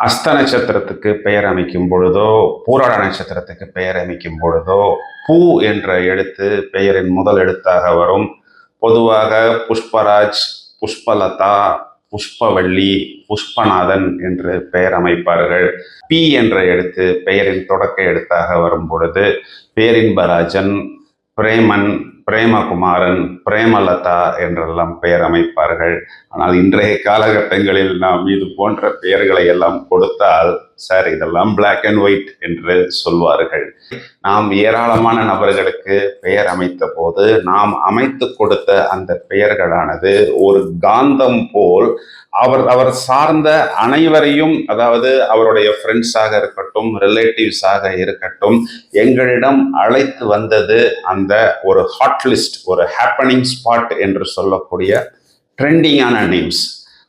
அஸ்த நட்சத்திரத்துக்கு பெயர் அமைக்கும் பொழுதோ, பூராட நட்சத்திரத்துக்கு பெயர் அமைக்கும் பொழுதோ, பூ என்ற எழுத்து பெயரின் முதல் எழுத்தாக வரும். பொதுவாக புஷ்பராஜ், புஷ்பலதா, புஷ்பவள்ளி, புஷ்பநாதன் என்று பெயர் அமைப்பார்கள். பி என்ற எழுத்து பெயரின் தொடக்க எழுத்தாக வரும் பொழுது பேரின்பராஜன், பிரேமன், பிரேமகுமாரன், பிரேமலதா என்றெல்லாம் பெயர் அமைப்பார்கள். ஆனால் இன்றைய காலகட்டங்களில் நாம் இது போன்ற பெயர்களை எல்லாம் கொடுத்தால், சார் இதெல்லாம் பிளாக் அண்ட் ஒயிட் என்று சொல்வார்கள். நாம் ஏராளமான நபர்களுக்கு பெயர் அமைத்த போது நாம் அமைத்து கொடுத்த அந்த பெயர்களானது ஒரு காந்தம் போல் அவர் சார்ந்த அனைவரையும், அதாவது அவருடைய ஃப்ரெண்ட்ஸாக இருக்கட்டும், ரிலேட்டிவ்ஸாக இருக்கட்டும், எங்களிடம் அழைத்து வந்தது அந்த ஒரு ஹாட் லிஸ்ட், ஒரு ஹேப்பனிங் ஸ்பாட் என்று சொல்லக்கூடிய ட்ரெண்டிங்கான நேம்ஸ்.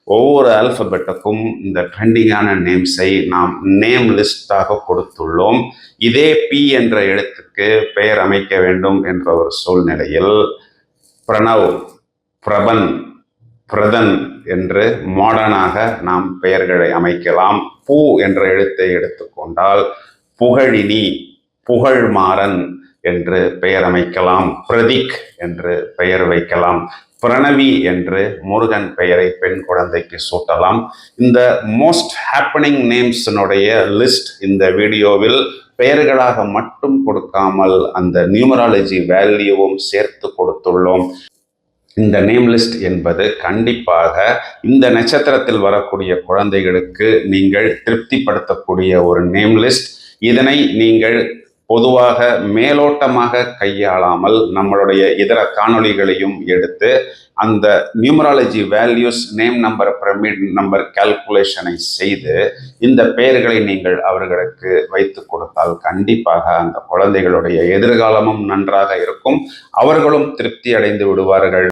ஒவ்வொரு ஆல்பபெட்டுக்கும் இந்த ட்ரெண்டிங்கான நேம்ஸை நாம் நேம் லிஸ்டாக கொடுத்துள்ளோம். இதே பி என்ற எழுத்துக்கு பெயர் அமைக்க வேண்டும் என்ற ஒரு சூழ்நிலையில் பிரணவ், பிரபன், பிரதன் என்று மாடர்னாக நாம் பெயர்களை அமைக்கலாம். பூ என்ற எழுத்தை எடுத்துக்கொண்டால் புகழினி, புகழ்மாறன் என்று பெயர் அமைக்கலாம். பிரதீக் என்று பெயர் வைக்கலாம். பிரணவி என்று முருகன் பெயரை பெண் குழந்தைக்கு சூட்டலாம். இந்த மோஸ்ட் ஹேப்பனிங் நேம்ஸினுடைய லிஸ்ட் இந்த வீடியோவில் பெயர்களாக மட்டும் கொடுக்காமல் அந்த நியூமராலஜி வேல்யூவும் சேர்த்து கொடுத்துள்ளோம். இந்த நேம் லிஸ்ட் என்பது கண்டிப்பாக இந்த நட்சத்திரத்தில் வரக்கூடிய குழந்தைகளுக்கு நீங்கள் திருப்திப்படுத்தக்கூடிய ஒரு நேம் லிஸ்ட். இதனை நீங்கள் பொதுவாக மேலோட்டமாக கையாளாமல் நம்மளுடைய இதர காணொளிகளையும் எடுத்து அந்த numerology values, name number, pyramid number கால்குலேஷனை செய்து இந்த பெயர்களை நீங்கள் அவர்களுக்கு வைத்து கொடுத்தால் கண்டிப்பாக அந்த குழந்தைகளுடைய எதிர்காலமும் நன்றாக இருக்கும். அவர்களும் திருப்தி அடைந்து விடுவார்கள்.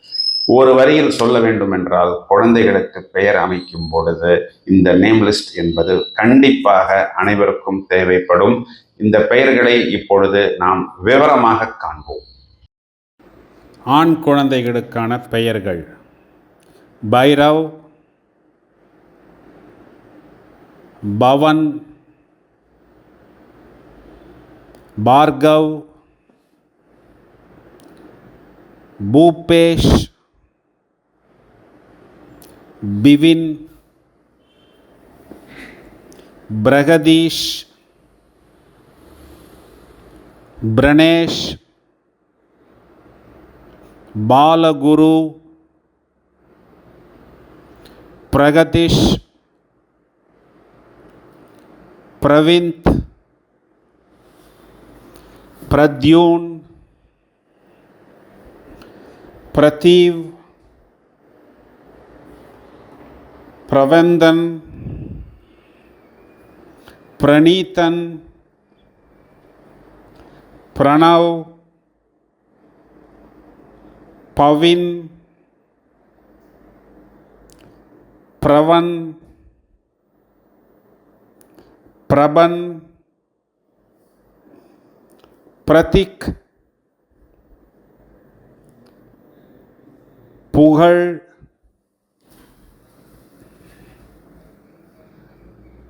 ஒரு வரியில் சொல்ல வேண்டும் என்றால், குழந்தைகளுக்கு பெயர் அமைக்கும் பொழுது இந்த நேம் லிஸ்ட் என்பது கண்டிப்பாக அனைவருக்கும் தேவைப்படும். இந்த பெயர்களை இப்பொழுது நாம் விவரமாக காண்போம். ஆண் குழந்தைகளுக்கான பெயர்கள்: பைரவ், பவன், பார்கவ், பூபேஷ், பிவின், பிரகதீஷ், பிரணேஷ், பாலகுரு, பிரகதீஷ், பிரவிந்த், பிரத்யூன், பிரதீவ், பிரவந்தன், பிரணீதன், பிரணவ், பவின், பிரவன், பிரபன், பிரதிக், புகழ்,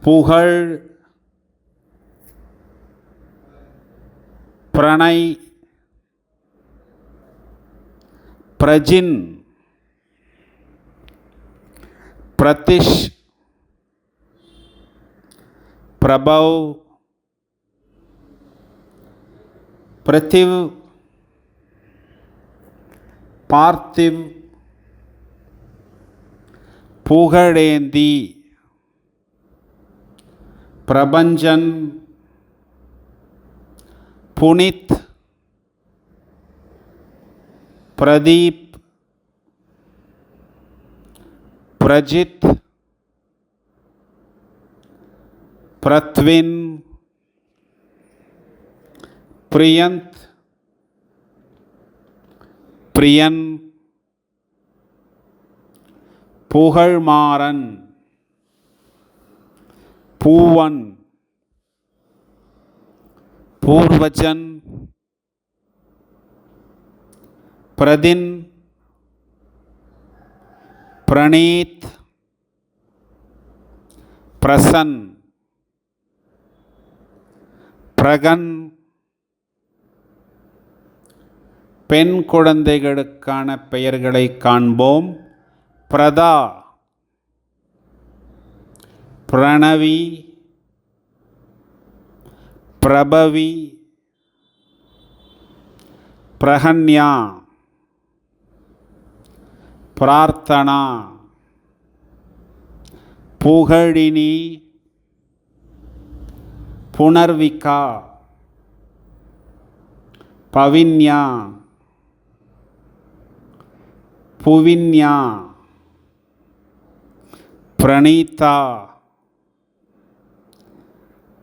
புகழ், பிரணய், பிரஜின், பிரதிஷ், பிரபவ், பிருத்திவ், பார்த்திவ், புகழேந்தி, பிரபஞ்சன், புனித், பிரதீப், பிரஜித், பிரத்வின், பிரியந்த், பிரியன், புகழ்மாறன், பூவன், பூர்வஜன், பிரதின், பிரணீத், பிரசன், பிரகன். பெண் குழந்தைகளுக்கான பெயர்களை காண்போம். பிரதா, பிரணவி, பிரபவி, பிரகன்யா, பிரார்த்தனா, புகழினி, புனர்விகா, பவின்யா, புவின்யா, பிரணீதா,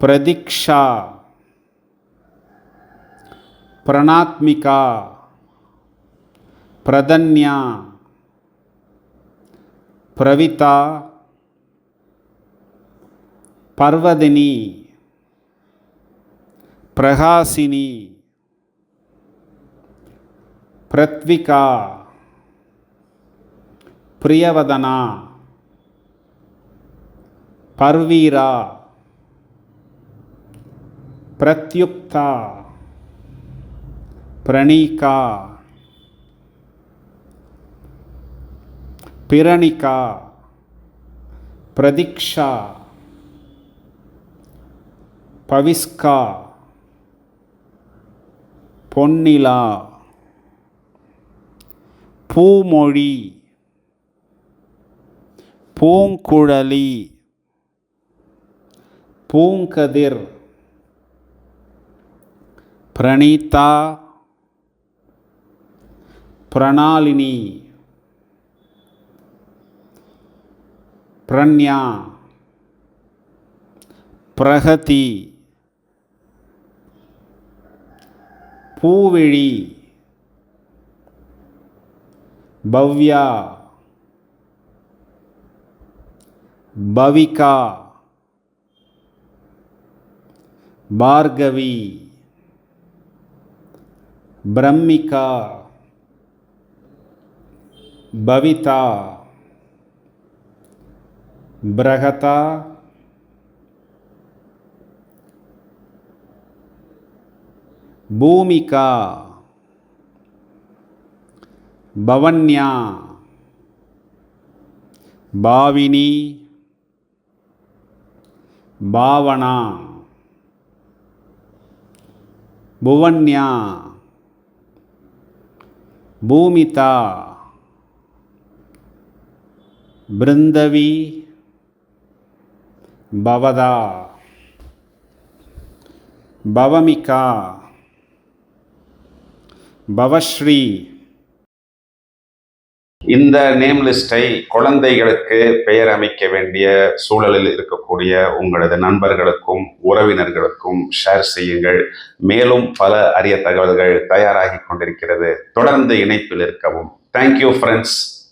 பிரதீக்ஷா, பிரணாத்மிகா, பிரதன்யா, பிரவிதா, பர்வதினி, பிரகாசினி, பிரத்விகா, பிரியவதனா, பர்வீரா, பிரத்யுக்தா, பிரணீகா, பிரணிகா, பிரதீக்ஷா, பவிஸ்கா, பொன்னிலா, பூமொழி, பூங்குழலி, பூங்கதிர், பிரணீதா, பிரணாலினி, பிரண்யா, பிரகதி, பூவிழி, பவ்யா, பவிகா, பார்கவி, பிரம்மிகா, பவிதா, பிரகதா, பூமிகா, பவன்யா, பாவினி, பாவனா, புவன்யா, பூமிதா, பிருந்தவி, பவதா, பவமிகா, பவஸ்ரீ. இந்த நேம் லிஸ்டை குழந்தைகளுக்கு பெயர் அமைக்க வேண்டிய சூழலில் இருக்கக்கூடிய உங்களது நண்பர்களுக்கும் உறவினர்களுக்கும் ஷேர் செய்யுங்கள். மேலும் பல அரிய தகவல்கள் தயாராகி கொண்டிருக்கிறது. தொடர்ந்து இணைப்பில் இருக்கவும். Thank you friends.